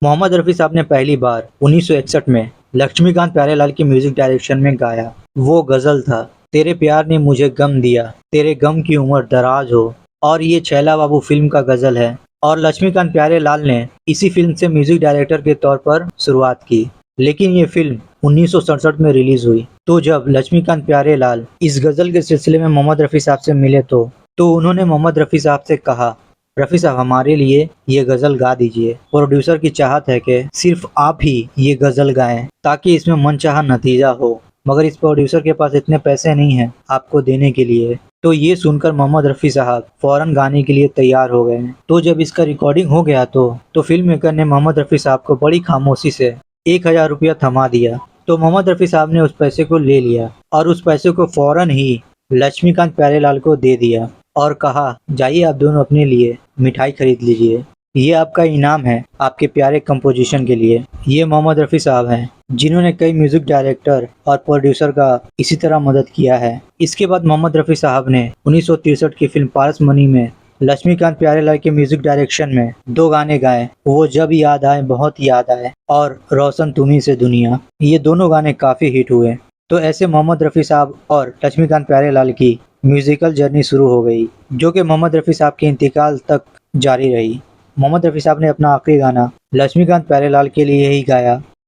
मोहम्मद रफ़ी साहब ने पहली बार 1961 में लक्ष्मीकांत प्यारेलाल की म्यूजिक डायरेक्शन में गाया। वो गजल था, तेरे प्यार ने मुझे गम दिया, तेरे गम की उम्र दराज हो। और ये छैला बाबू फिल्म का गजल है और लक्ष्मीकांत प्यारेलाल ने इसी फिल्म से म्यूजिक डायरेक्टर के तौर पर शुरुआत की। लेकिन ये फिल्म 1967 में रिलीज हुई। तो जब लक्ष्मीकांत प्यारेलाल इस गजल के सिलसिले में मोहम्मद रफ़ी साहब से मिले तो उन्होंने मोहम्मद रफ़ी साहब से कहा, रफ़ी साहब हमारे लिए ये गज़ल गा दीजिए। प्रोड्यूसर की चाहत है कि सिर्फ आप ही ये गज़ल गाएं ताकि इसमें मनचाहा नतीजा हो, मगर इस प्रोड्यूसर के पास इतने पैसे नहीं हैं आपको देने के लिए। तो ये सुनकर मोहम्मद रफ़ी साहब फौरन गाने के लिए तैयार हो गए। तो जब इसका रिकॉर्डिंग हो गया तो फिल्म मेकर ने मोहम्मद रफ़ी साहब को बड़ी खामोशी से 1000 रुपया थमा दिया। तो मोहम्मद रफ़ी साहब ने उस पैसे को ले लिया और उस पैसे को फौरन ही लक्ष्मीकांत प्यारेलाल को दे दिया और कहा, जाइए आप दोनों अपने लिए मिठाई खरीद लीजिए। ये आपका इनाम है आपके प्यारे कंपोजिशन के लिए। ये मोहम्मद रफ़ी साहब हैं जिन्होंने कई म्यूजिक डायरेक्टर और प्रोड्यूसर का इसी तरह मदद किया है। इसके बाद मोहम्मद रफ़ी साहब ने 1963 की फिल्म पारस मनी में लक्ष्मीकांत प्यारेलाल के म्यूजिक डायरेक्शन में 2 गाने गाए, वो जब याद आए बहुत याद आए और रोशन तुम्ही से दुनिया। ये दोनों गाने काफ़ी हिट हुए। तो ऐसे मोहम्मद रफ़ी साहब और लक्ष्मीकांत प्यारेलाल की म्यूजिकल जर्नी शुरू हो गई, जो कि मोहम्मद रफ़ी साहब के इंतकाल तक जारी रही। मोहम्मद रफ़ी साहब ने अपना आखिरी गाना लक्ष्मीकांत प्यारेलाल के लिए ही गाया